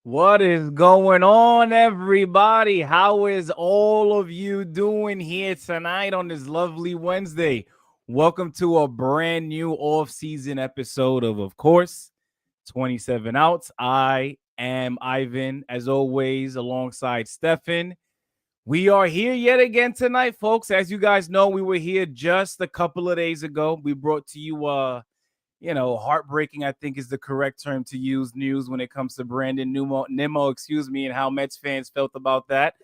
What is going on, everybody? How is all of you doing here tonight on this lovely Wednesday? Welcome to a brand new off-season episode of course, 27 Outs. I am Ivan, as always, alongside Stefan. We are here yet again tonight, folks. As you guys know, we were here just a couple of days ago. We brought to you heartbreaking, I think is the correct term to use, news when it comes to Brandon Nimmo, and how Mets fans felt about that.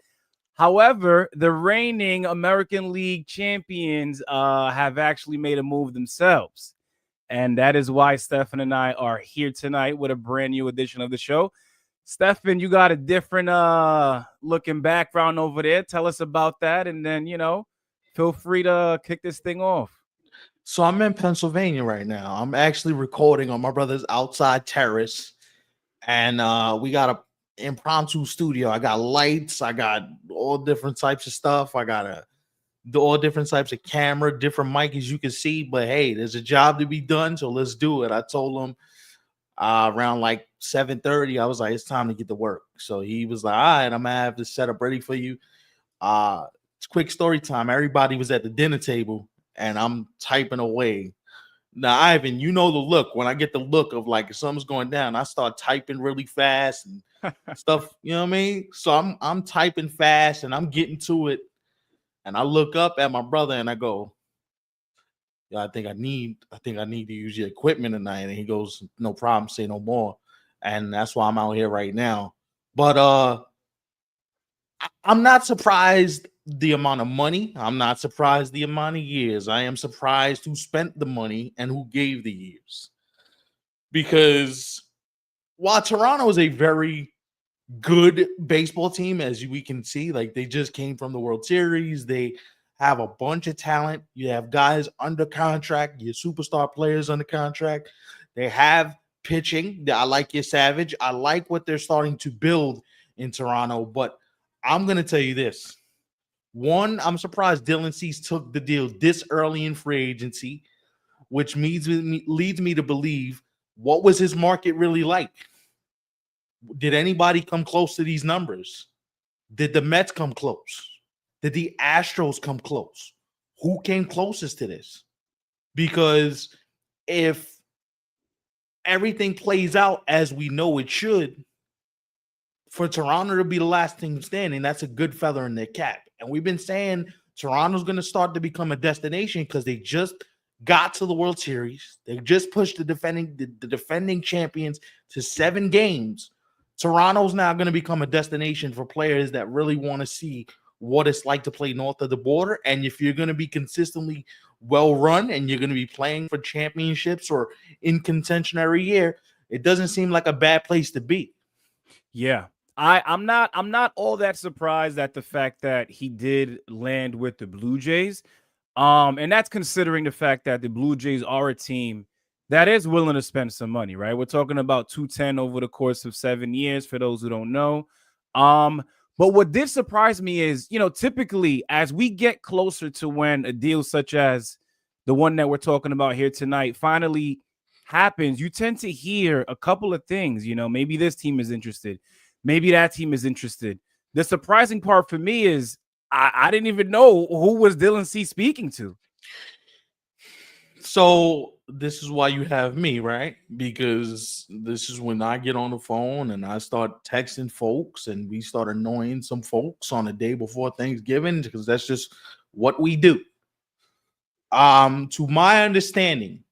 However, the reigning American League champions have actually made a move themselves. And that is why Stefan and I are here tonight with a brand new edition of the show. Stefan, you got a different looking background over there. Tell us about that. And then, feel free to kick this thing off. So I'm in Pennsylvania right now. I'm actually recording on my brother's outside terrace, and we got a impromptu studio. I got lights, I got all different types of stuff. I got all different types of camera, different mic as you can see. But hey, there's a job to be done, so let's do it. I told him around like 7:30. I was like, it's time to get to work. So he was like, all right, I'm gonna have this setup ready for you. It's quick story time. Everybody was at the dinner table and I'm typing away. Now, Ivan, you know the look. When I get the look of like if something's going down, I start typing really fast and stuff. You know what I mean? So I'm typing fast and I'm getting to it. And I look up at my brother and I go, "Yeah, I think I need to use your equipment tonight." And he goes, "No problem, say no more." And that's why I'm out here right now. But I'm not surprised the amount of money. I'm not surprised the amount of years. I am surprised who spent the money and who gave the years. Because while Toronto is a very good baseball team, as we can see, like they just came from the World Series, they have a bunch of talent. You have guys under contract, your superstar players under contract. They have pitching. I like your Savage. I like what they're starting to build in Toronto, but I'm going to tell you this. One, I'm surprised Dylan Cease took the deal this early in free agency, which leads me to believe, what was his market really like? Did anybody come close to these numbers? Did the Mets come close? Did the Astros come close? Who came closest to this? Because if everything plays out as we know it should, for Toronto to be the last team standing, that's a good feather in their cap. And we've been saying Toronto's going to start to become a destination because they just got to the World Series. They just pushed the defending champions to 7 games. Toronto's now going to become a destination for players that really want to see what it's like to play north of the border. And if you're going to be consistently well run and you're going to be playing for championships or in contention every year, it doesn't seem like a bad place to be. Yeah. I'm not all that surprised at the fact that he did land with the Blue Jays. And that's considering the fact that the Blue Jays are a team that is willing to spend some money, right? We're talking about 210 over the course of 7 years for those who don't know. Um, but what did surprise me is, typically as we get closer to when a deal such as the one that we're talking about here tonight finally happens, you tend to hear a couple of things. Maybe this team is interested. Maybe that team is interested. The surprising part for me is I didn't even know who was Dylan Cease speaking to. So this is why you have me, right? Because this is when I get on the phone and I start texting folks and we start annoying some folks on the day before Thanksgiving because that's just what we do. To my understanding,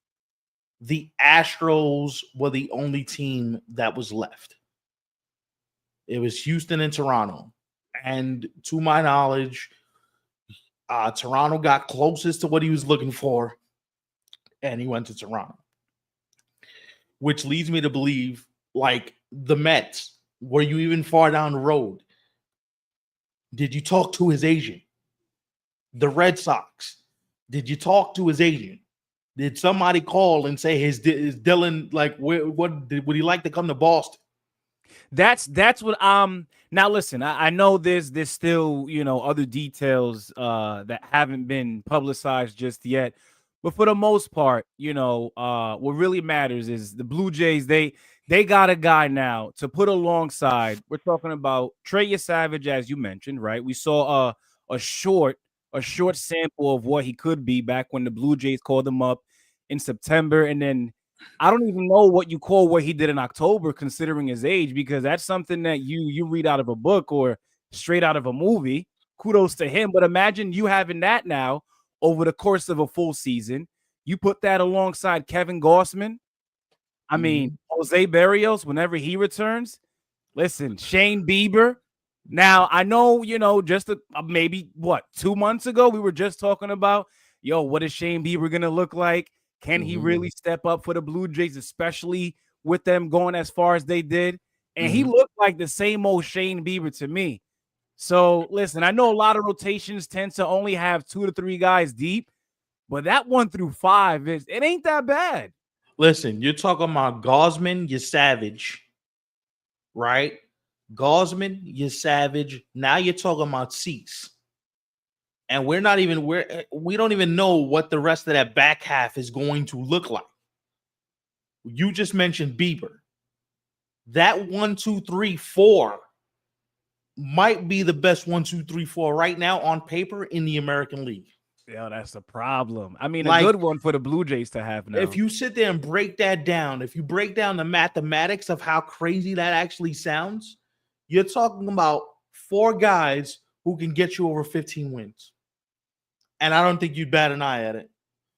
the Astros were the only team that was left. It was Houston and Toronto. And to my knowledge, Toronto got closest to what he was looking for, and he went to Toronto. Which leads me to believe, like the Mets, were you even far down the road? Did you talk to his agent? The Red Sox, did you talk to his agent? Did somebody call and say, is Dylan, like, would he like to come to Boston? That's what now listen, I know there's still, other details that haven't been publicized just yet. But for the most part, what really matters is the Blue Jays, they got a guy now to put alongside. We're talking about Trey Savage, as you mentioned, right? We saw a short sample of what he could be back when the Blue Jays called him up in September, and then I don't even know what you call what he did in October, considering his age, because that's something that you read out of a book or straight out of a movie. Kudos to him, but imagine you having that now over the course of a full season. You put that alongside Kevin Gossman. I mean, Jose Barrios, whenever he returns, listen, Shane Bieber. Now, I know, just maybe 2 months ago, we were just talking about, what is Shane Bieber going to look like? Can he really step up for the Blue Jays, especially with them going as far as they did? And he looked like the same old Shane Bieber to me. So, listen, I know a lot of rotations tend to only have 2 to 3 guys deep, but that 1 through 5, it ain't that bad. Listen, you're talking about Gausman, you're Savage, right? Gausman, you're Savage. Now you're talking about Cease. And we don't even know what the rest of that back half is going to look like. You just mentioned Bieber. That 1, 2, 3, 4 might be the best 1, 2, 3, 4 right now on paper in the American League. Yeah, that's the problem. I mean, a good one for the Blue Jays to have now. If you sit there and break that down, if you break down the mathematics of how crazy that actually sounds, you're talking about 4 guys who can get you over 15 wins. And I don't think you'd bat an eye at it,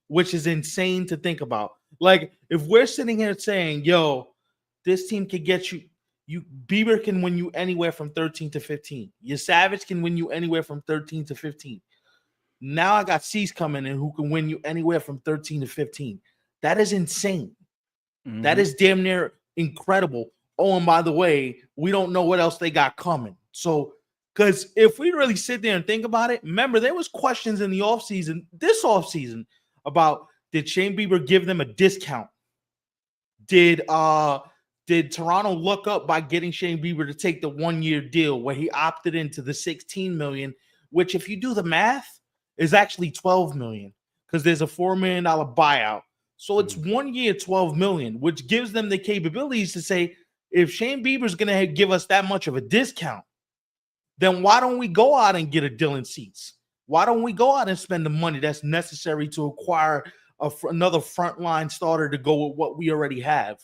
which is insane to think about. Like, if we're sitting here saying, this team can get you, Bieber can win you anywhere from 13 to 15. Your Savage can win you anywhere from 13 to 15. Now I got Cease coming in who can win you anywhere from 13 to 15. That is insane. That is damn near incredible. Oh, and by the way, we don't know what else they got coming. So, because if we really sit there and think about it, remember, there was questions in the this offseason, about did Shane Bieber give them a discount? Did Toronto look up by getting Shane Bieber to take the 1-year deal where he opted into the $16 million, which, if you do the math, is actually $12 million because there's a $4 million buyout. So it's 1 year, $12 million, which gives them the capabilities to say, if Shane Bieber's going to give us that much of a discount, then why don't we go out and get a Dylan Cease? Why don't we go out and spend the money that's necessary to acquire another frontline starter to go with what we already have?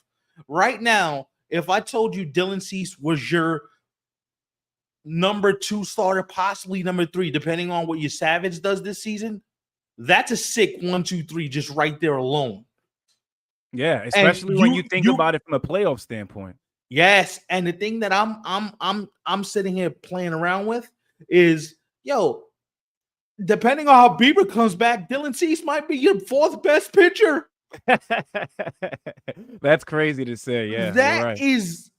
Right now, if I told you Dylan Cease was your number 2 starter, possibly number 3, depending on what your Savage does this season, that's a sick 1, 2, 3 just right there alone. Yeah, especially when you think about it from a playoff standpoint. Yes, and the thing that I'm sitting here playing around with is, depending on how Bieber comes back, Dylan Cease might be your 4th best pitcher. That's crazy to say. Yeah, that is.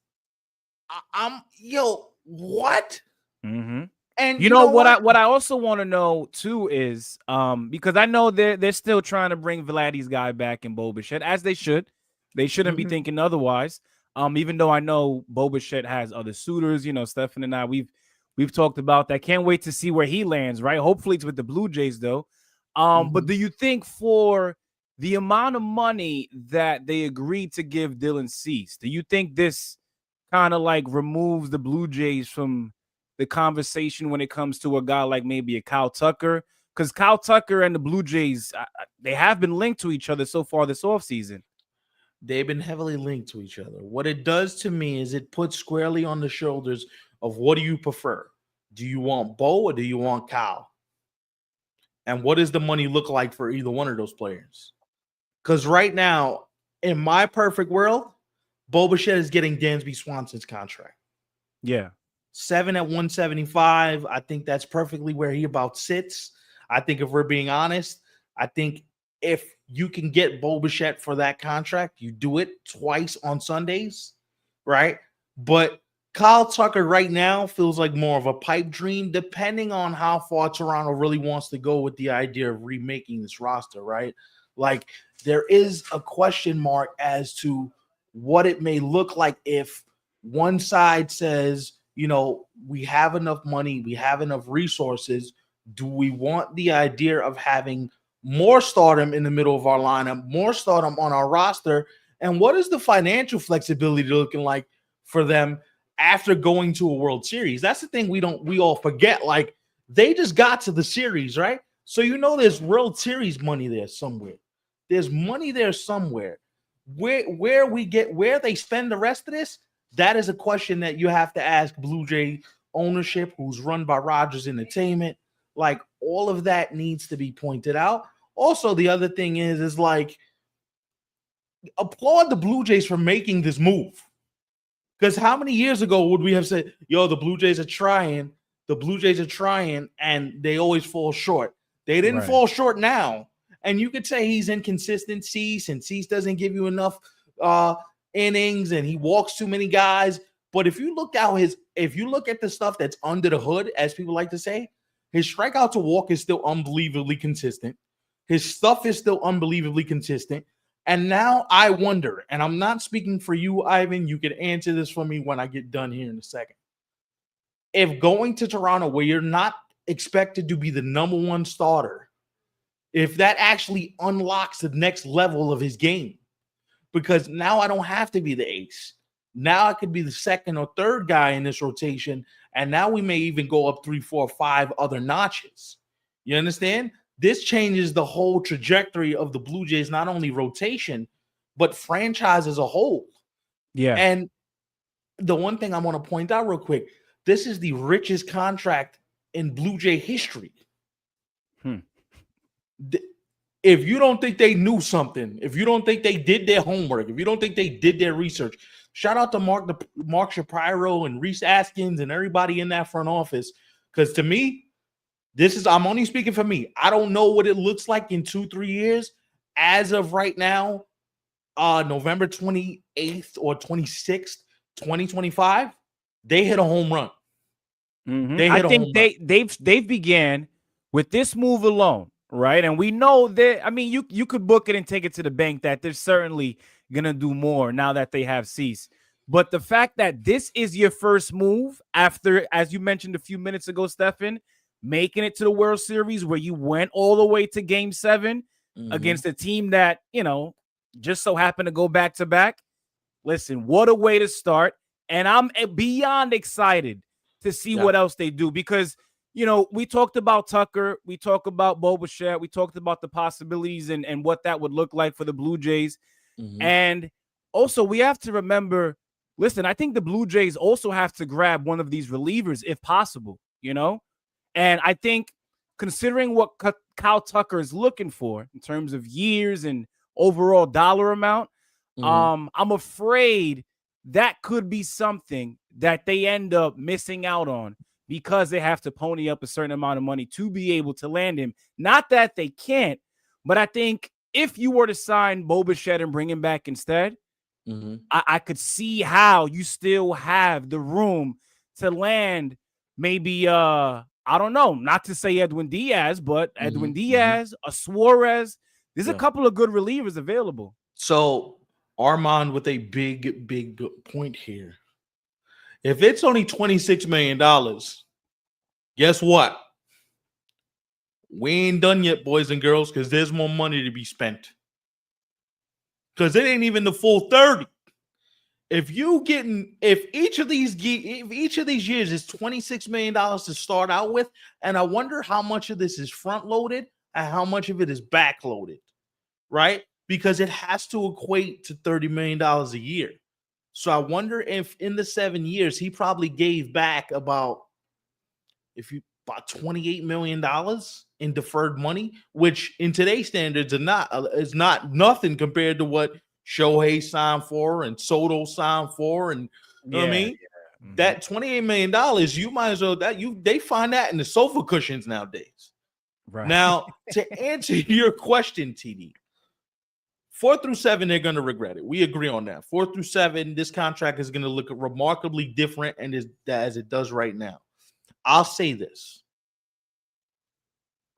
What? And you know what I also want to know too is because I know they're still trying to bring Vladdy's guy back in Bo Bichette, as they should. They shouldn't be thinking otherwise. Even though I know Bo Bichette has other suitors, Stefan and I, we've talked about that. Can't wait to see where he lands, right? Hopefully it's with the Blue Jays though. But do you think for the amount of money that they agreed to give Dylan Cease, do you think this kind of like removes the Blue Jays from the conversation when it comes to a guy like maybe a Kyle Tucker? Because Kyle Tucker and the Blue Jays, they have been linked to each other so far this offseason. They've been heavily linked to each other. What it does to me is it puts squarely on the shoulders of, what do you prefer? Do you want Bo or do you want Kyle? And what does the money look like for either one of those players? Because right now, in my perfect world, Bo Bichette is getting Dansby Swanson's contract. Yeah. 7 at 175. I think that's perfectly where he about sits. I think if we're being honest, I think if you can get Bo Bichette for that contract, you do it twice on Sundays, right? But Kyle Tucker right now feels like more of a pipe dream, depending on how far Toronto really wants to go with the idea of remaking this roster, right? Like, there is a question mark as to what it may look like if one side says, we have enough money, we have enough resources. Do we want the idea of having more stardom in the middle of our lineup, more stardom on our roster, And what is the financial flexibility looking like for them after going to a World Series? That's the thing we all forget. Like, they just got to the series, right? So there's World Series money there somewhere. There's money there somewhere. Where they spend the rest of this, that is a question that you have to ask Blue Jay ownership, who's run by Rogers Entertainment. Like, all of that needs to be pointed out. Also, the other thing is like, applaud the Blue Jays for making this move. Because how many years ago would we have said, yo, the Blue Jays are trying, and they always fall short. They didn't fall short now. And you could say he's inconsistent, Cease, and Cease doesn't give you enough innings, and he walks too many guys. But if you look at the stuff that's under the hood, as people like to say, his strikeout to walk is still unbelievably consistent. His stuff is still unbelievably consistent. And now I wonder, and I'm not speaking for you, Ivan, you can answer this for me when I get done here in a second. If going to Toronto, where you're not expected to be the number one starter, if that actually unlocks the next level of his game, because now I don't have to be the ace. Now I could be the second or third guy in this rotation, and now we may even go up 3, 4, 5 other notches. You understand? This changes the whole trajectory of the Blue Jays, not only rotation, but franchise as a whole. Yeah. And the one thing I want to point out real quick, this is the richest contract in Blue Jay history. If you don't think they knew something, if you don't think they did their homework, if you don't think they did their research, shout out to Mark Shapiro and Reese Askins and everybody in that front office. Because to me, I'm only speaking for me. I don't know what it looks like in 2-3 years. As of right now, November 28th or 26th, 2025, they hit a home run. I think they've began with this move alone, right? And we know that, I mean, you could book it and take it to the bank that they're certainly gonna do more now that they have Cease. But the fact that this is your first move after, as you mentioned a few minutes ago, Stefan, making it to the World Series where you went all the way to Game 7 against a team that, just so happened to go back to back. Listen, what a way to start. And I'm beyond excited to see what else they do, because, we talked about Tucker, we talked about Bo Bichette, we talked about the possibilities and what that would look like for the Blue Jays. And also we have to remember, listen, I think the Blue Jays also have to grab one of these relievers if possible, And I think considering what Kyle Tucker is looking for in terms of years and overall dollar amount, I'm afraid that could be something that they end up missing out on because they have to pony up a certain amount of money to be able to land him. Not that they can't, but I think if you were to sign Bo Bichette and bring him back instead, I could see how you still have the room to land maybe I don't know, not to say Edwin Diaz, but Edwin Diaz, a Suarez. There's a couple of good relievers available. So Armand with a big point here. If it's only $26 million, guess what? We ain't done yet, boys and girls, because there's more money to be spent. Because it ain't even the full 30. If each of these years is $26 million to start out with, and I wonder how much of this is front loaded and how much of it is back loaded, right? Because it has to equate to $30 million a year. So I wonder if in the 7 years he probably gave back about $28 million in deferred money, which in today's standards is not nothing compared to what Shohei signed for and Soto signed for, and you know what I mean? Yeah. That $28 million, you might as well they find that in the sofa cushions nowadays. Right. Now, to answer your question, TD, 4 through 7, they're going to regret it. We agree on that. 4 through 7, this contract is going to look remarkably different as it does right now. I'll say this.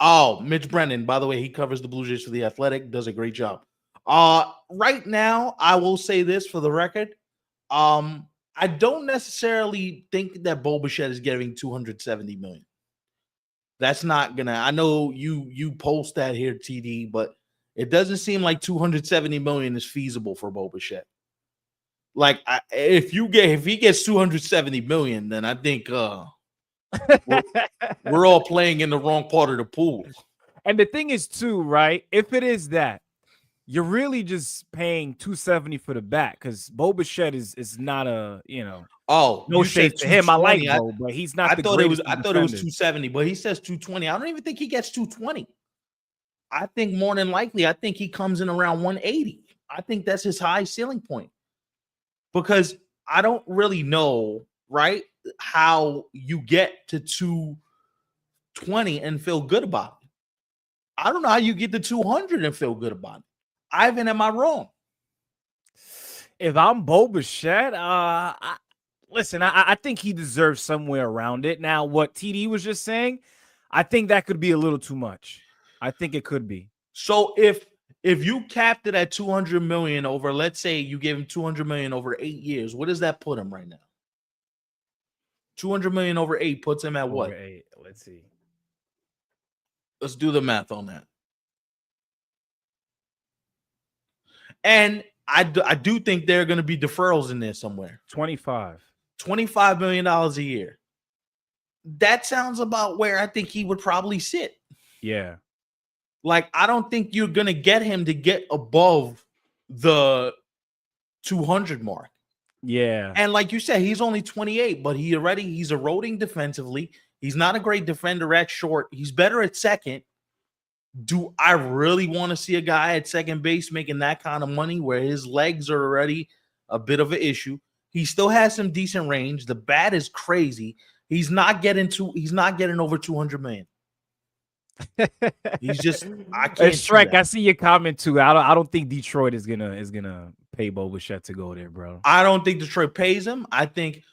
Oh, Mitch Brennan, by the way, he covers the Blue Jays for The Athletic, does a great job. Right now, I will say this for the record. I don't necessarily think that Bo Bichette is getting $270 million. That's not gonna. I know you post that here, TD, but It doesn't seem like 270 million is feasible for Bo Bichette. Like, if he gets 270 million, then I think we're all playing in the wrong part of the pool. And the thing is, too, right? If it is that, you're really just paying 270 for the bat because Bo Bichette is not a, Oh, no shade to him. I like Bo, but he's not I the thought it was greatest. I thought it was 270, but he says 220. I don't even think he gets 220. I think more than likely, I think he comes in around 180. I think that's his high ceiling point. Because I don't really know, right, how you get to 220 and feel good about it. I don't know how you get to 200 and feel good about it. Ivan, am I wrong? If I'm Bo Bichette, listen, I think he deserves somewhere around it. Now, what TD was just saying, I think that could be a little too much. I think it could be. So if you capped it at 200 million over, let's say you gave him 200 million over 8 years, what does that put him right now? 200 million over 8 puts him at what? Over 8. Let's see. Let's do the math on that. And I do think there are going to be deferrals in there somewhere. $25 million a year. That sounds about where I think he would probably sit. Yeah. Like, I don't think you're going to get him to get above the 200 mark. Yeah. And like you said, he's only 28, but he's eroding defensively. He's not a great defender at short. He's better at second. Do I really want to see a guy at second base making that kind of money where his legs are already a bit of an issue? He still has some decent range. The bat is crazy. He's not getting over 200 million. He's just, I can't. Shrek, I see your comment too. I don't think Detroit is gonna pay Bo Bichette to go there, bro. I don't think Detroit pays him. I think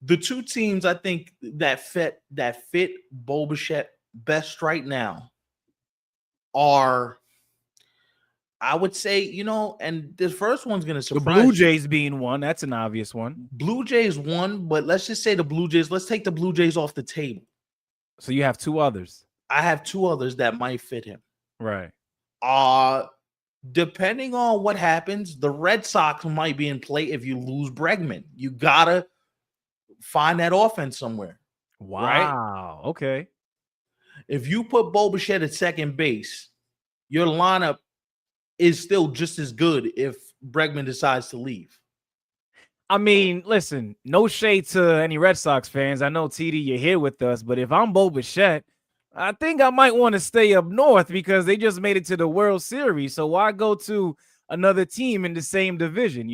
the two teams that fit Bo Bichette best right now are, I would say, and the first one's gonna surprise the Blue Jays being one. That's an obvious one. Blue Jays one, but let's just say the Blue Jays. Let's take the Blue Jays off the table. So you have two others. I have two others that might fit him. Right. Depending on what happens, the Red Sox might be in play if you lose Bregman. You gotta find that offense somewhere. Wow. Right? Okay. If you put Bo Bichette at second base, your lineup is still just as good if Bregman decides to leave. I mean, listen, no shade to any Red Sox fans. I know, TD, you're here with us, but if I'm Bo Bichette, I think I might want to stay up north because they just made it to the World Series. So why go to another team in the same division,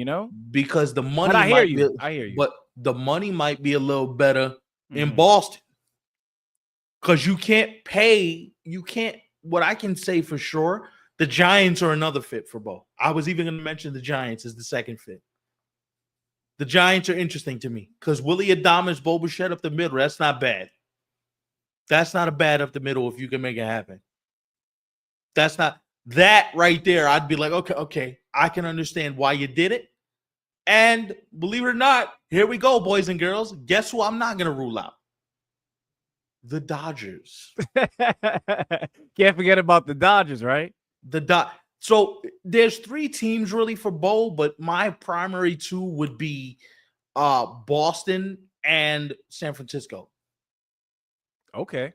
Because the money I hear you. But the money might be a little better in Boston. Because what I can say for sure, the Giants are another fit for Bo. I was even going to mention the Giants as the second fit. The Giants are interesting to me because Willy Adames, Bo Bichette up the middle, that's not bad. That's not a bad up the middle if you can make it happen. That's not that right there. I'd be like, okay, I can understand why you did it. And believe it or not, here we go, boys and girls. Guess who I'm not going to rule out? The Dodgers. Can't forget about the Dodgers, right? So there's 3 teams really for Bo, but my primary 2 would be Boston and San Francisco. Okay.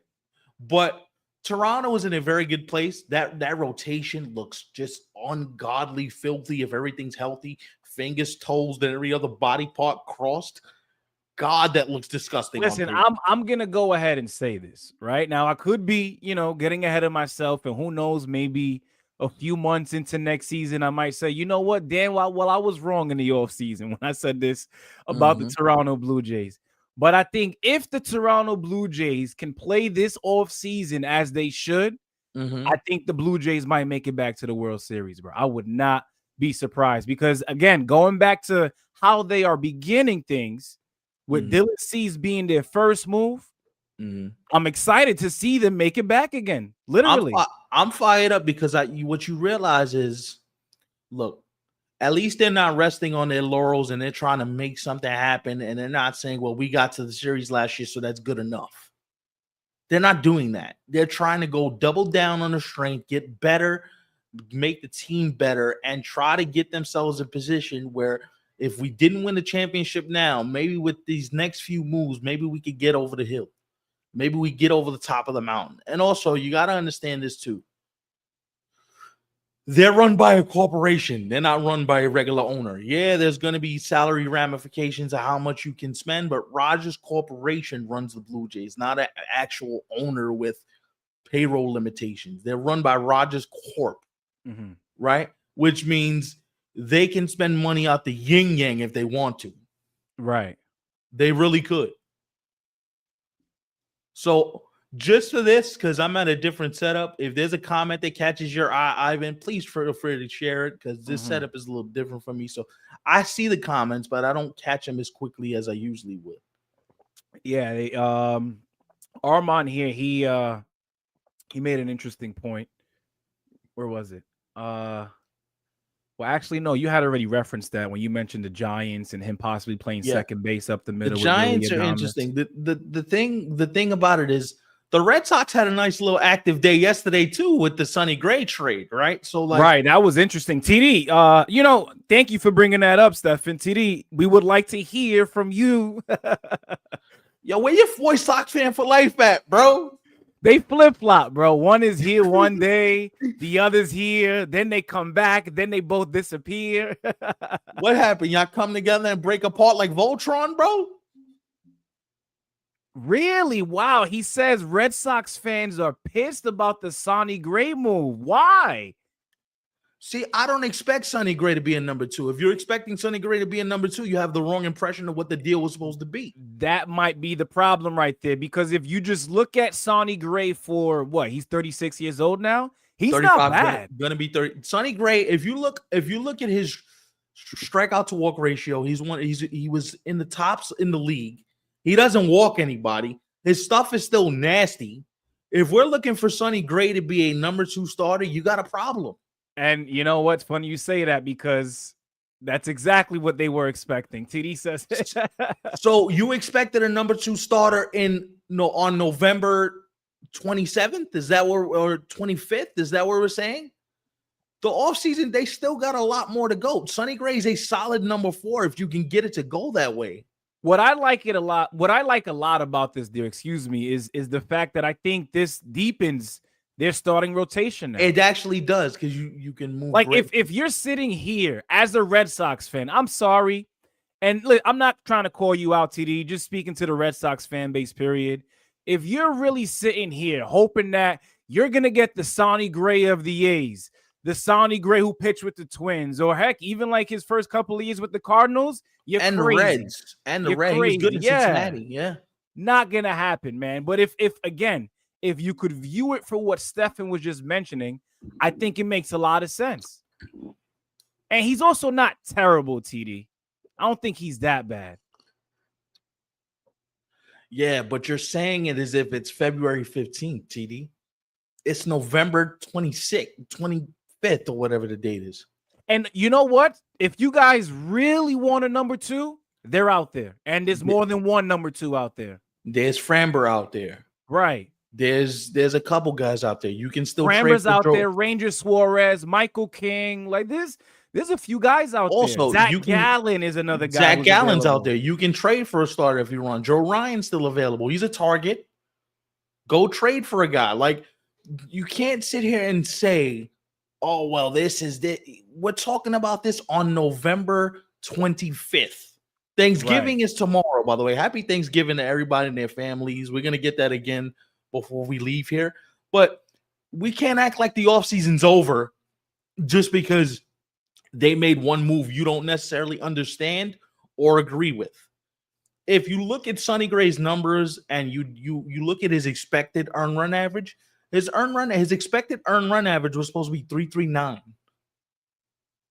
But Toronto is in a very good place. That rotation looks just ungodly filthy if everything's healthy. Fingers, toes, and every other body part crossed. God, that looks disgusting. Listen, I'm gonna go ahead and say this right now. I could be, getting ahead of myself, and who knows, maybe a few months into next season, I might say, you know what, Dan, well, I was wrong in the offseason when I said this about the Toronto Blue Jays. But I think if the Toronto Blue Jays can play this offseason as they should, I think the Blue Jays might make it back to the World Series, bro. I would not be surprised because, again, going back to how they are beginning things with Dylan Cease being their first move, I'm excited to see them make it back again, literally. I'm fired up because what you realize is, look, at least they're not resting on their laurels and they're trying to make something happen. And they're not saying, well, we got to the series last year, so that's good enough. They're not doing that. They're trying to go double down on the strength, get better. make the team better, and try to get themselves in a position where if we didn't win the championship now, maybe with these next few moves, maybe we could get over the hill. Maybe we get over the top of the mountain. And also, you got to understand this too. They're run by a corporation. They're not run by a regular owner. Yeah, there's going to be salary ramifications of how much you can spend, but Rogers Corporation runs the Blue Jays, not an actual owner with payroll limitations. They're run by Rogers Corp, right? Which means they can spend money out the yin yang if they want to. Right. They really could. So just for this, because I'm at a different setup, if there's a comment that catches your eye, Ivan, please feel free to share it, because this setup is a little different for me. So I see the comments, but I don't catch them as quickly as I usually would. Yeah, Armand here, he made an interesting point. Where was it? Well, actually, no, you had already referenced that when you mentioned the Giants and him possibly playing second base up the middle. The Giants are interesting. The thing about it is the Red Sox had a nice little active day yesterday too with the Sonny Gray trade, right? So right, that was interesting. TD, thank you for bringing that up, Stefan. TD, we would like to hear from you. Yo, where your White Sox fan for life at, bro? They flip-flop, bro. One is here one day, the other's here, then they come back, then they both disappear. What happened? Y'all come together and break apart like Voltron, bro? Really? Wow. He says Red Sox fans are pissed about the Sonny Gray move. Why? See, I don't expect Sonny Gray to be a number 2. If you're expecting Sonny Gray to be a number 2, you have the wrong impression of what the deal was supposed to be. That might be the problem right there, because if you just look at Sonny Gray for what, he's 36 years old now. He's not bad. Gonna be 30. Sonny Gray, if you look at his strikeout to walk ratio, he was in the tops in the league. He doesn't walk anybody. His stuff is still nasty. If we're looking for Sonny Gray to be a number 2 starter, you got a problem. And you know what's funny? You say that because that's exactly what they were expecting. TD says. So you expected a number 2 starter on November 27th? Is that where, or 25th? Is that what we're saying? The offseason, they still got a lot more to go. Sonny Gray is a solid number 4 if you can get it to go that way. What I like a lot about this, dear, is the fact that I think this deepens their starting rotation now. It actually does, because you can move. Like if you're sitting here as a Red Sox fan, I'm sorry, and look, I'm not trying to call you out, TD. Just speaking to the Red Sox fan base. Period. If you're really sitting here hoping that you're gonna get the Sonny Gray of the A's, the Sonny Gray who pitched with the Twins, or heck, even like his first couple of years with the Cardinals, you're and crazy. The Reds and the Reds, he was good in Cincinnati. Yeah, not gonna happen, man. But if you could view it for what Stefan was just mentioning, I think it makes a lot of sense. And he's also not terrible, TD. I don't think he's that bad. Yeah, but you're saying it as if it's February 15th, TD. It's November 26th, 25th, or whatever the date is. And you know what? If you guys really want a number 2, they're out there. And there's more than one number 2 out there. There's Framber out there. Right. There's a couple guys out there. You can still Framber's out there, Ranger Suarez, Michael King. Like there's a few guys out also, there. Zach Gallen is another guy. Zach Gallen's out there. You can trade for a starter if you want. Joe Ryan's still available. He's a target. Go trade for a guy. Like, you can't sit here and say, oh, well, this is this. We're talking about this on November 25th. Thanksgiving is tomorrow, by the way. Happy Thanksgiving to everybody and their families. We're going to get that again before we leave here. But we can't act like the offseason's over just because they made one move you don't necessarily understand or agree with. If you look at Sonny Gray's numbers and you look at his expected earned run average, his expected earned run average was supposed to be 339.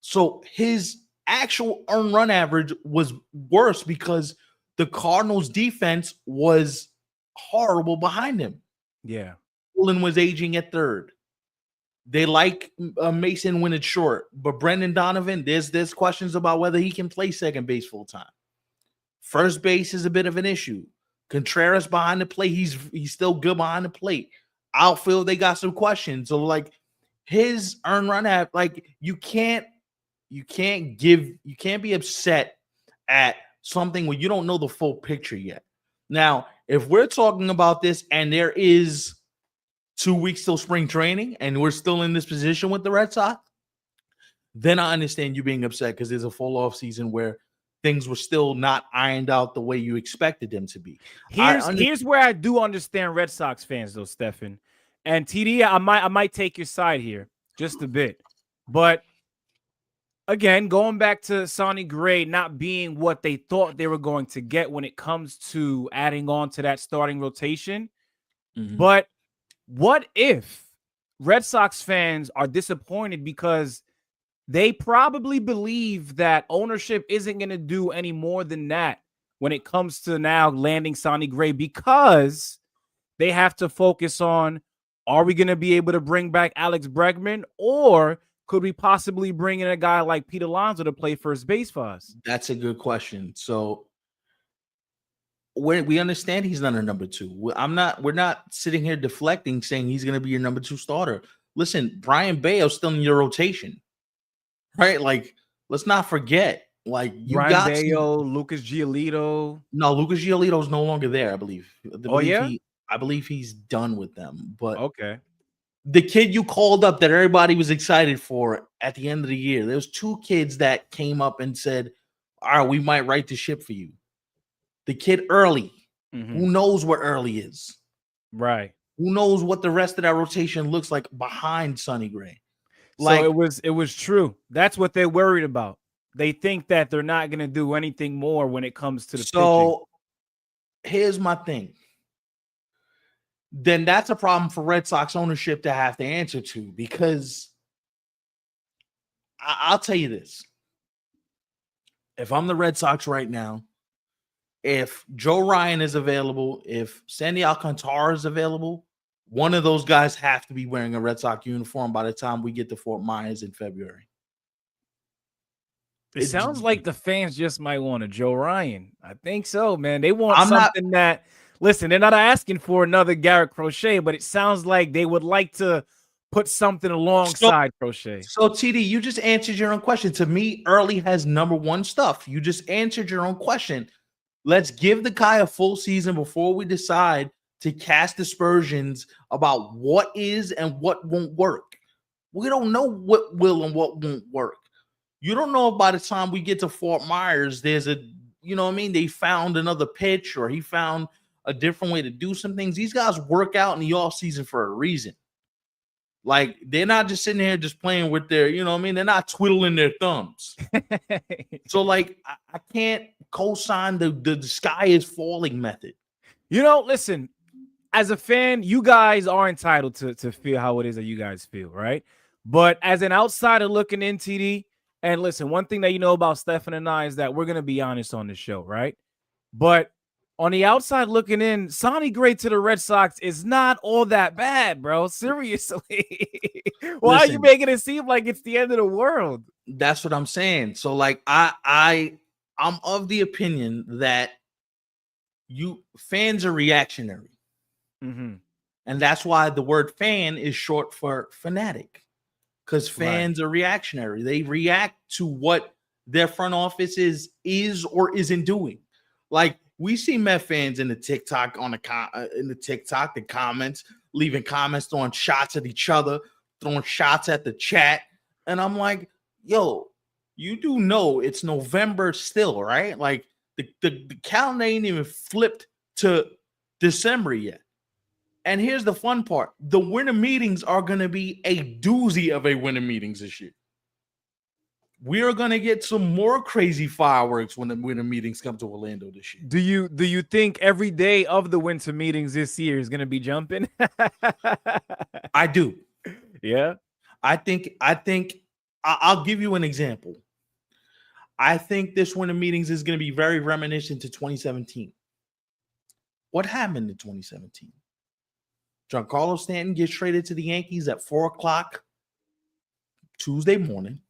So his actual earned run average was worse because the Cardinals defense was horrible behind him. Yeah. Nolan was aging at third. They like Mason when it's short, but Brendan Donovan, there's questions about whether he can play second base full time. First base is a bit of an issue. Contreras behind the plate, he's still good behind the plate. Outfield, they got some questions. So like his earn run app, like you can't be upset at something when you don't know the full picture yet. Now, if we're talking about this and there is 2 weeks till spring training and we're still in this position with the Red Sox, then I understand you being upset because there's a full off season where things were still not ironed out the way you expected them to be. Here's where I do understand Red Sox fans, though, Stefan. And TD, I might take your side here just a bit. But again, going back to Sonny Gray not being what they thought they were going to get when it comes to adding on to that starting rotation. Mm-hmm. But what if Red Sox fans are disappointed because they probably believe that ownership isn't going to do any more than that when it comes to now landing Sonny Gray, because they have to focus on, are we going to be able to bring back Alex Bregman, or could we possibly bring in a guy like Pete Alonso to play first base for us? That's a good question. So we understand he's not a number two. We're not sitting here deflecting saying he's going to be your number two starter. Listen, Brian Bayo's still in your rotation, right? Like, let's not forget, like, you Brian got Bayo, Lucas Giolito. No, Lucas Giolito is no longer there, I believe. Yeah? I believe he's done with them. But okay, the kid you called up that everybody was excited for at the end of the year, there was 2 kids that came up and said, all right, we might right the ship for you. The kid Early, who knows what Early is? Right. Who knows what the rest of that rotation looks like behind Sonny Gray? Like, so it was true. That's what they're worried about. They think that they're not going to do anything more when it comes to the pitching. Here's my thing. Then that's a problem for Red Sox ownership to have to answer to, because I'll tell you this. If I'm the Red Sox right now, if Joe Ryan is available, if Sandy Alcantara is available, one of those guys have to be wearing a Red Sox uniform by the time we get to Fort Myers in February. It sounds like the fans just might want a Joe Ryan. I think so, man. They want something that, listen, they're not asking for another Garrett Crochet, but it sounds like they would like to put something alongside Crochet. So, TD, you just answered your own question. To me, Early has number one stuff. You just answered your own question. Let's give the guy a full season before we decide to cast aspersions about what is and what won't work. We don't know what will and what won't work. You don't know if by the time we get to Fort Myers, there's they found another pitch or he found a different way to do some things. These guys work out in the offseason for a reason. Like, they're not just sitting here just playing with their, they're not twiddling their thumbs. So, like, I can't co-sign the sky is falling method. Listen, as a fan, you guys are entitled to feel how it is that you guys feel, right? But as an outsider looking in, TD, and listen, one thing that you know about Stefan and I is that we're going to be honest on the show, right? But on the outside looking in, Sonny Gray to the Red Sox is not all that bad, bro. Seriously. Why are you making it seem like it's the end of the world? That's what I'm saying. So, like, I'm of the opinion that fans are reactionary. Mm-hmm. And that's why the word fan is short for fanatic. Because fans are reactionary. They react to what their front office is or isn't doing. Like, we see Met fans in the TikTok the comments, leaving comments, throwing shots at each other, throwing shots at the chat. And I'm like, yo, you do know it's November still, right? Like, the calendar ain't even flipped to December yet. And here's the fun part. The winter meetings are going to be a doozy of a winter meetings this year. We are going to get some more crazy fireworks when the winter meetings come to Orlando this year. Do you think every day of the winter meetings this year is going to be jumping? I do. Yeah. I think I'll give you an example. I think this winter meetings is going to be very reminiscent to 2017. What happened in 2017? Giancarlo Stanton gets traded to the Yankees at 4:00 Tuesday morning.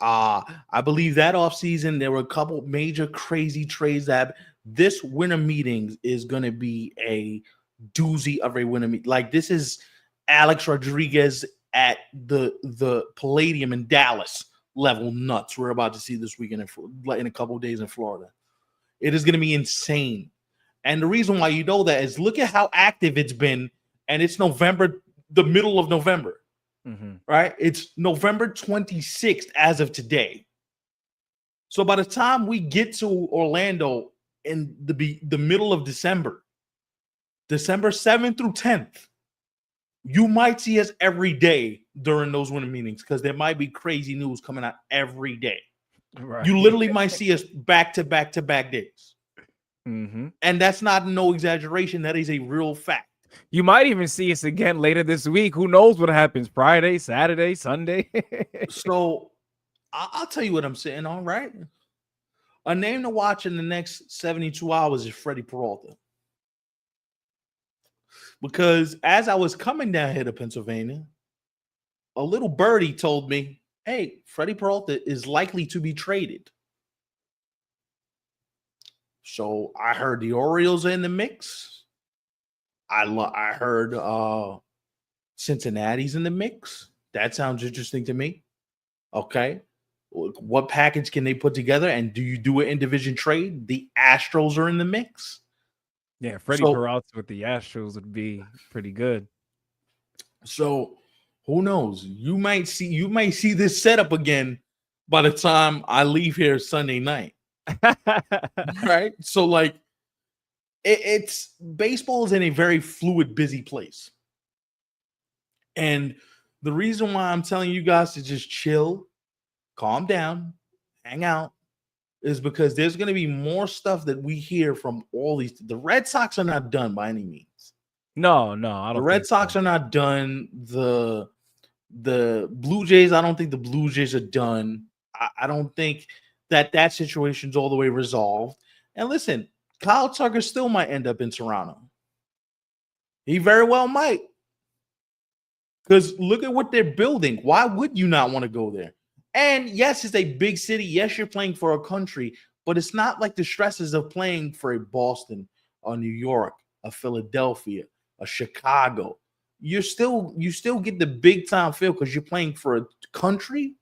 I believe that offseason there were a couple major crazy trades that this winter meetings is going to be a doozy of a winter meeting. Like, this is Alex Rodriguez at the Palladium in Dallas level nuts we're about to see this weekend in a couple of days in Florida. It is going to be insane. And the reason why you know that is look at how active it's been, and it's November, the middle of November, right? It's November 26th as of today. So by the time we get to Orlando in the middle of December 7th through 10th, you might see us every day during those winter meetings because there might be crazy news coming out every day. Right. You literally might see us back to back to back days. And that's not no exaggeration. That is a real fact. You might even see us again later this week. Who knows what happens Friday, Saturday, Sunday. So I'll tell you what I'm saying. All right. A name to watch in the next 72 hours is Freddie Peralta. Because as I was coming down here to Pennsylvania, a little birdie told me, hey, Freddie Peralta is likely to be traded. So I heard the Orioles are in the mix. I heard Cincinnati's in the mix. That sounds interesting to me. Okay. What package can they put together? And do you do an in-division trade? The Astros are in the mix. Yeah, Freddie Peralta with the Astros would be pretty good. So who knows? You might see this setup again by the time I leave here Sunday night. Right? So like it's baseball is in a very fluid, busy place. And the reason why I'm telling you guys to just chill, calm down, hang out, is because there's going to be more stuff that we hear from all these. The Red Sox are not done by any means. No, I don't. The Red Sox are not done. The Blue Jays, I don't think the Blue Jays are done. I don't think that situation's all the way resolved. And listen, Kyle Tucker still might end up in Toronto. He very well might. Because look at what they're building. Why would you not want to go there? And yes, it's a big city. Yes, you're playing for a country, but it's not like the stresses of playing for a Boston, a New York, a Philadelphia, a Chicago. You still get the big time feel because you're playing for a country,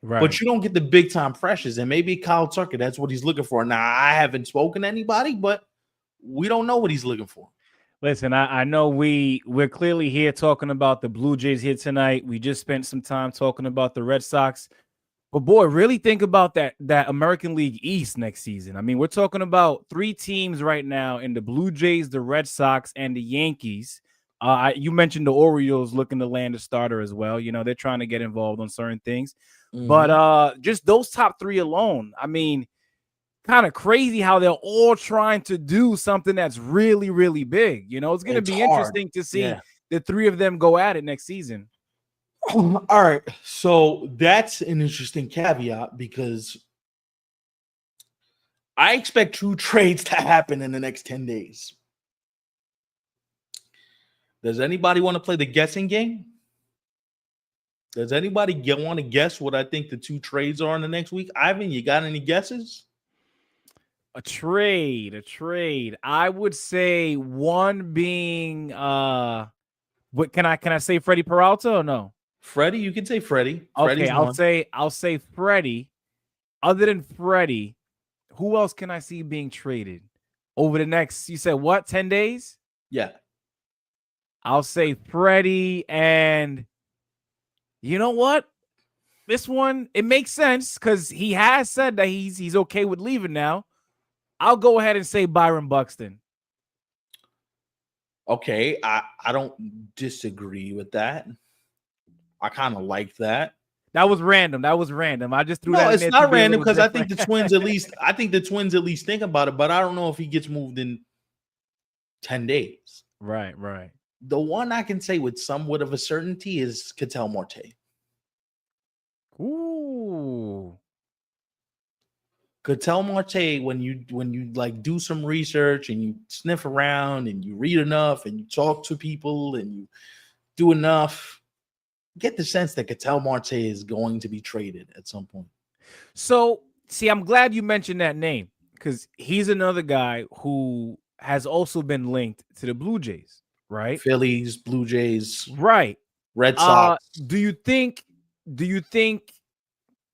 right? But you don't get the big time pressures. And maybe Kyle Tucker, that's what he's looking for. Now, I haven't spoken to anybody, but we don't know what he's looking for. Listen, I know we're clearly here talking about the Blue Jays here tonight. We just spent some time talking about the Red Sox. But boy, really think about that American League East next season. I mean, we're talking about 3 teams right now in the Blue Jays, the Red Sox, and the Yankees. You mentioned the Orioles looking to land a starter as well. You know, they're trying to get involved on certain things. But just those top 3 alone, I mean, kind of crazy how they're all trying to do something that's really, really big. You know, it's going to be interesting to see the 3 of them go at it next season. All right, so that's an interesting caveat because I expect 2 trades to happen in the next 10 days. Does anybody want to play the guessing game? Does anybody want to guess what I think the 2 trades are in the next week? Ivan, you got any guesses? A trade. I would say one being what can I say Freddie Peralta or no? Freddie, you can say Freddie. Okay, I'll say Freddie. Other than Freddie, who else can I see being traded over the next, you said what, 10 days? Yeah. I'll say Freddie, and you know what? This one, it makes sense because he has said that he's okay with leaving now. I'll go ahead and say Byron Buxton. Okay, I don't disagree with that. I kind of like that. That was random. I just threw that in there. No, it's not random because I think the Twins at least think about it, but I don't know if he gets moved in 10 days. Right. The one I can say with somewhat of a certainty is Ketel Marte. Ooh. Ketel Marte, when you like do some research and you sniff around and you read enough and you talk to people and you do enough, get the sense that Ketel Marte is going to be traded at some point. So, see, I'm glad you mentioned that name because he's another guy who has also been linked to the Blue Jays. right? Phillies, Blue Jays, Right. Red Sox. Do you think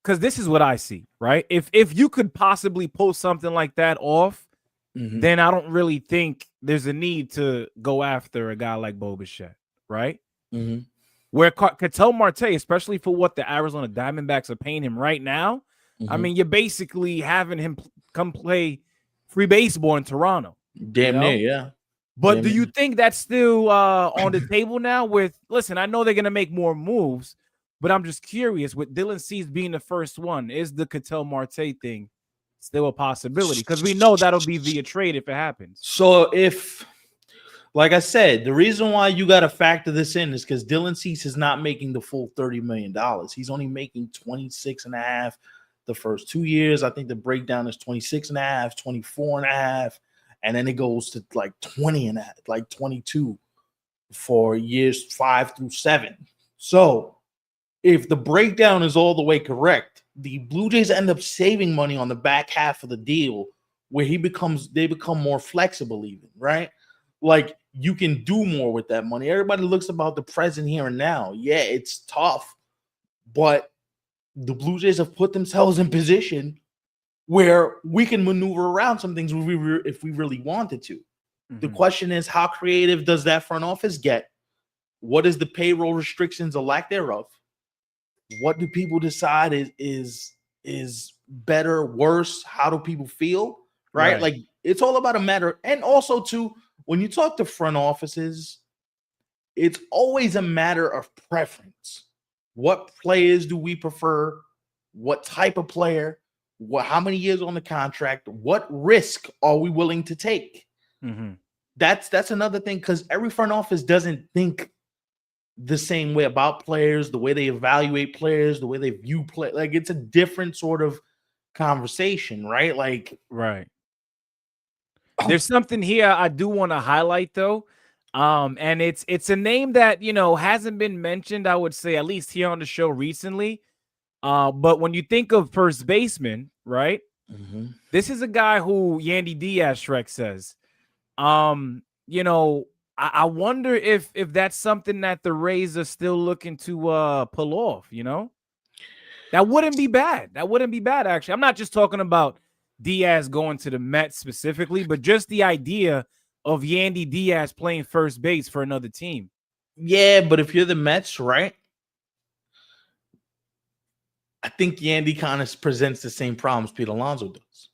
because this is what I see, right? If you could possibly pull something like that off, then I don't really think there's a need to go after a guy like Bo Bichette, right? Where Ketel Marte, especially for what the Arizona Diamondbacks are paying him right now, I mean, you're basically having him come play free baseball in Toronto. Damn near, yeah. But Damn do you near. think that's still on the table now? Listen, I know they're gonna make more moves, but I'm just curious. With Dylan Cease being the first one, is the Ketel Marte thing still a possibility? Because we know that'll be via trade if it happens. So if, like I said, the reason why you got to factor this in is because Dylan Cease is not making the full $30 million. He's only making 26.5 the first 2 years. I think the breakdown is 26.5, 24.5, and then it goes to like 20 and like 22 for years 5 through 7. So if the breakdown is all the way correct, the Blue Jays end up saving money on the back half of the deal where they become more flexible even, right? Like you can do more with that money. Everybody looks about the present here and now. Yeah, it's tough, but the Blue Jays have put themselves in position where we can maneuver around some things if we really wanted to. The question is, how creative does that front office get? What is the payroll restrictions or lack thereof? What do people decide is better, worse? How do people feel? Right? Like it's all about a matter. And also too, when you talk to front offices, it's always a matter of preference. What players do we prefer? What type of player? How many years on the contract? What risk are we willing to take? That's another thing, because every front office doesn't think the same way about players, the way they evaluate players, the way they view play. Like it's a different sort of conversation, right? Like, right. There's something here I do want to highlight though. And it's a name that, hasn't been mentioned, I would say, at least here on the show recently. But when you think of first baseman, right? This is a guy who Yandy Diaz Shrek says. I wonder if that's something that the Rays are still looking to pull off, That wouldn't be bad. That wouldn't be bad, actually. I'm not just talking about Diaz going to the Mets specifically, but just the idea of Yandy Diaz playing first base for another team. Yeah, but if you're the Mets, right? I think Yandy kind of presents the same problems Pete Alonso does.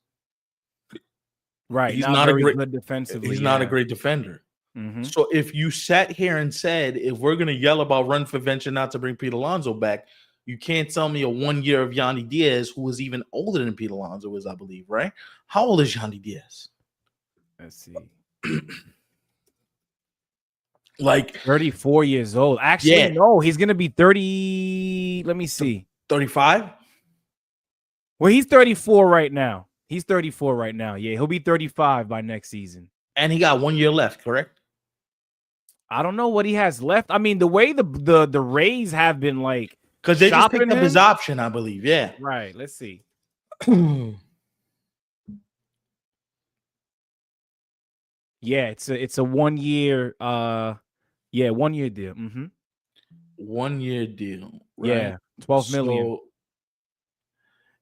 Right. He's not a great good defensively. He's not a great defender. So if you sat here and said, if we're going to yell about run for venture not to bring Pete Alonso back, you can't tell me a 1 year of Yandy Diaz, who was even older than Pete Alonso is, I believe, right? How old is Yandy Diaz? Let's see. Like 34 years old. Actually, no, he's going to be 30. Let me see. 35? Well, he's 34 right now. He's 34 right now. Yeah, he'll be 35 by next season. And he got 1 year left, correct? I don't know what he has left. I mean, the way the Rays have been like, because they just picked up his option, I believe. Yeah. Right. Let's see. Yeah, it's a 1 year 1 year deal. 1 year deal. Right? Yeah, 12 million. So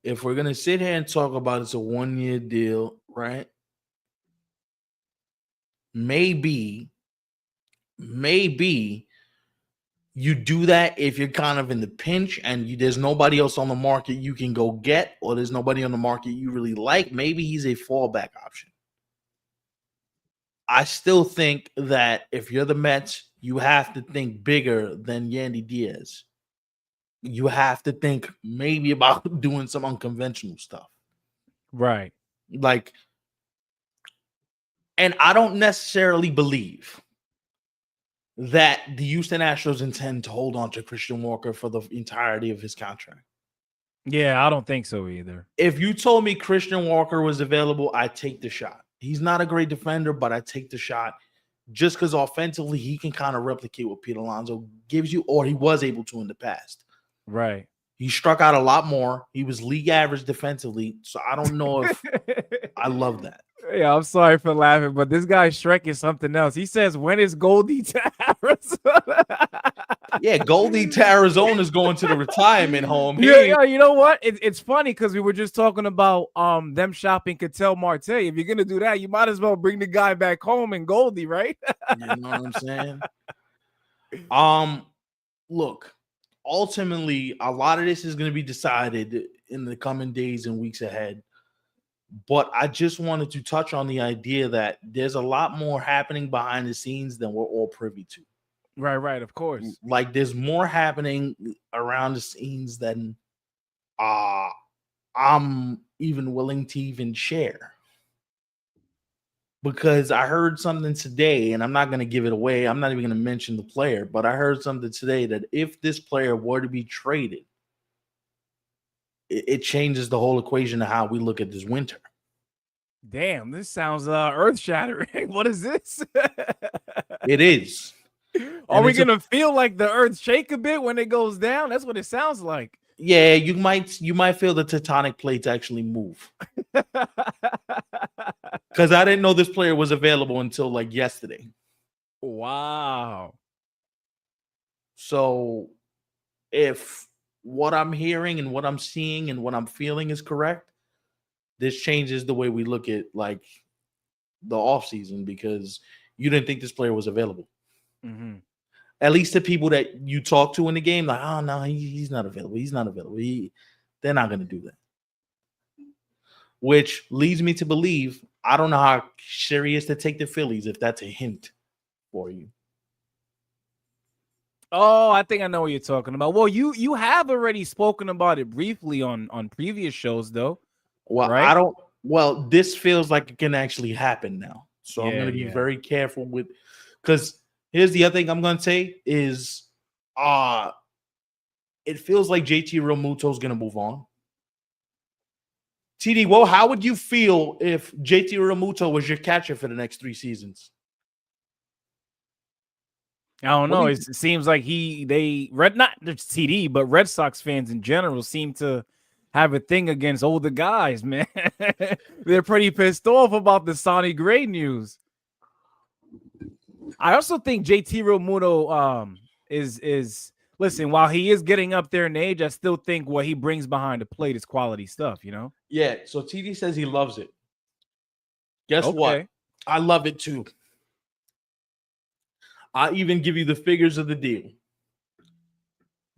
if we're gonna sit here and talk about it's a 1 year deal, right? Maybe you do that if you're kind of in the pinch and there's nobody else on the market you can go get, or there's nobody on the market you really like. Maybe he's a fallback option. I still think that if you're the Mets, you have to think bigger than Yandy Diaz. You have to think maybe about doing some unconventional stuff. Right. Like, and I don't necessarily believe that the Houston Astros intend to hold on to Christian Walker for the entirety of his contract. Yeah, I don't think so either. If you told me Christian Walker was available, I'd take the shot. He's not a great defender, but I take the shot just because offensively he can kind of replicate what Pete Alonso gives you, or he was able to in the past. Right. He struck out a lot more. He was league average defensively, so I don't know if I love that. Yeah, I'm sorry for laughing, but this guy Shrek is something else. He says, "When is Goldie to Arizona?" Yeah, Goldie to Arizona is going to the retirement home. Yeah, you know what? It's funny because we were just talking about them shopping Cattell Marte. If you're gonna do that, you might as well bring the guy back home and Goldie, right? You know what I'm saying? Look, ultimately, a lot of this is going to be decided in the coming days and weeks ahead. But I just wanted to touch on the idea that there's a lot more happening behind the scenes than we're all privy to. Right, of course. Like there's more happening around the scenes than I'm even willing to even share. Because I heard something today, and I'm not going to give it away. I'm not even going to mention the player, but I heard something today that if this player were to be traded, it changes the whole equation of how we look at this winter. Damn, this sounds earth-shattering. What is this? It is. Are we gonna feel like the earth shake a bit when it goes down? That's what it sounds like. Yeah, you might feel the tectonic plates actually move. Because I didn't know this player was available until like yesterday. Wow. So if what I'm hearing and what I'm seeing and what I'm feeling is correct, this changes the way we look at like the offseason, because you didn't think this player was available. Mm-hmm. At least the people that you talk to in the game, like, oh no, he's not available. He's not available. They're not going to do that. Which leads me to believe, I don't know how serious to take the Phillies if that's a hint for you. Oh, I think I know what you're talking about. Well, you have already spoken about it briefly on previous shows, though. Well, right? I don't. Well, this feels like it can actually happen now, so I'm going to be Yeah. very careful with. Because here's the other thing I'm going to say is, it feels like JT Realmuto is going to move on. TD, well, how would you feel if JT Realmuto was your catcher for the next 3 seasons? I don't know. It seems like not just TD, but Red Sox fans in general seem to have a thing against older guys, man. They're pretty pissed off about the Sonny Gray news. I also think JT Realmuto is listen, while he is getting up there in age, I still think what he brings behind the plate is quality stuff, you know? Yeah, so TD says he loves it. Guess what? I love it too. I even give you the figures of the deal.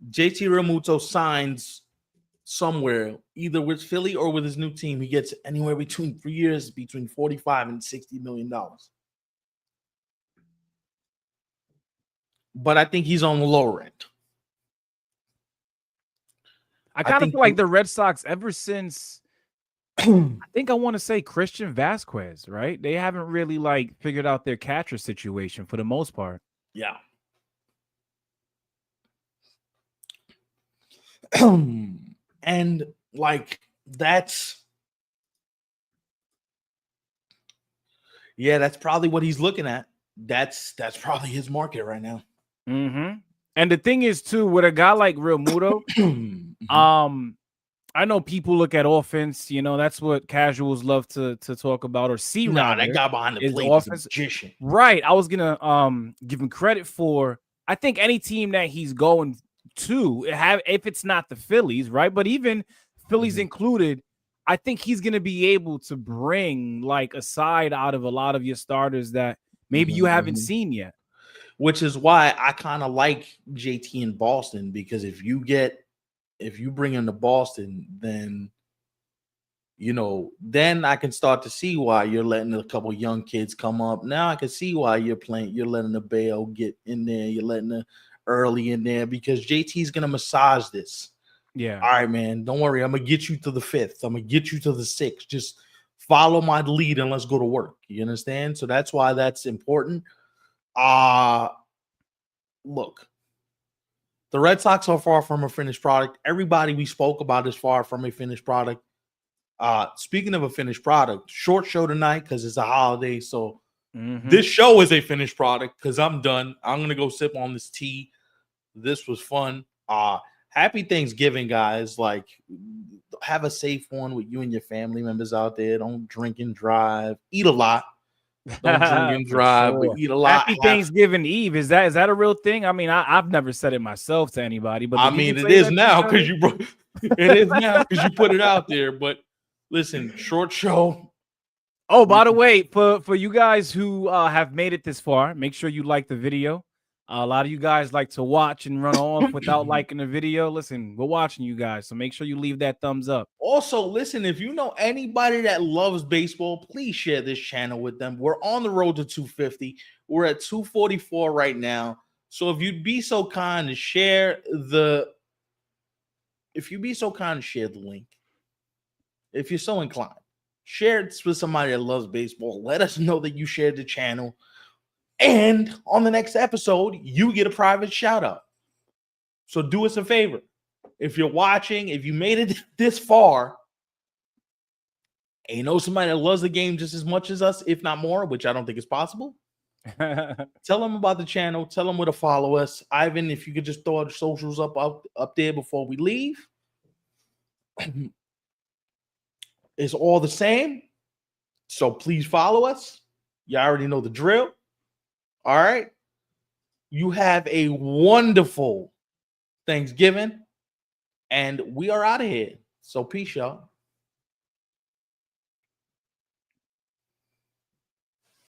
JT Realmuto signs somewhere, either with Philly or with his new team. He gets anywhere between 3 years, between $45 and $60 million. But I think he's on the lower end. I kind of feel like the Red Sox, ever since I think I want to say Christian Vasquez, right? They haven't really like figured out their catcher situation for the most part. Yeah. And like that's probably what he's looking at. That's probably his market right now. Mm-hmm. And the thing is, too, with a guy like Realmuto, I know people look at offense. You know, that's what casuals love to talk about or see. Nah, that guy behind the plate is a magician. Right. I was gonna give him credit for. I think any team that he's going to if it's not the Phillies, right? But even Phillies included, I think he's gonna be able to bring like a side out of a lot of your starters that maybe you haven't seen yet. Which is why I kind of like JT in Boston, because if you bring him to Boston, then then I can start to see why you're letting a couple young kids come up. Now I can see why you're letting the Bale get in there, you're letting the early in there, because JT's gonna massage this. Yeah. All right, man. Don't worry. I'm gonna get you to the 5th. I'm gonna get you to the 6th. Just follow my lead and let's go to work. You understand? So that's why that's important. Look, the Red Sox are far from a finished product. Everybody we spoke about is far from a finished product. Speaking of a finished product, short show tonight because it's a holiday. So this show is a finished product because I'm done. I'm gonna go sip on this tea. This was fun. happy Thanksgiving, guys. Like, have a safe one with you and your family members out there. Don't drink and drive. Eat a lot. Don't drink and For drive, but sure. eat a lot. Happy Thanksgiving Eve. Is that a real thing? I mean, I've never said it myself to anybody, but I you mean, can it say is that to now each other? because you brought it is now because you put it out there. But listen, short show. Oh, by the way, for you guys who have made it this far, make sure you like the video. A lot of you guys like to watch and run off without liking the video. Listen, we're watching you guys, so make sure you leave that thumbs up. Also, listen, if you know anybody that loves baseball, please share this channel with them. We're on the road to 250. We're at 244 right now. So if you'd be so kind to share the link, if you're so inclined, share it with somebody that loves baseball. Let us know that you shared the channel. And on the next episode, you get a private shout out. So do us a favor. If you're watching, if you made it this far, and you know somebody that loves the game just as much as us, if not more, which I don't think is possible, tell them about the channel. Tell them where to follow us. Ivan, if you could just throw our socials up there before we leave. It's all the same. So please follow us. You already know the drill. All right. You have a wonderful Thanksgiving. And we are out of here. So peace, y'all.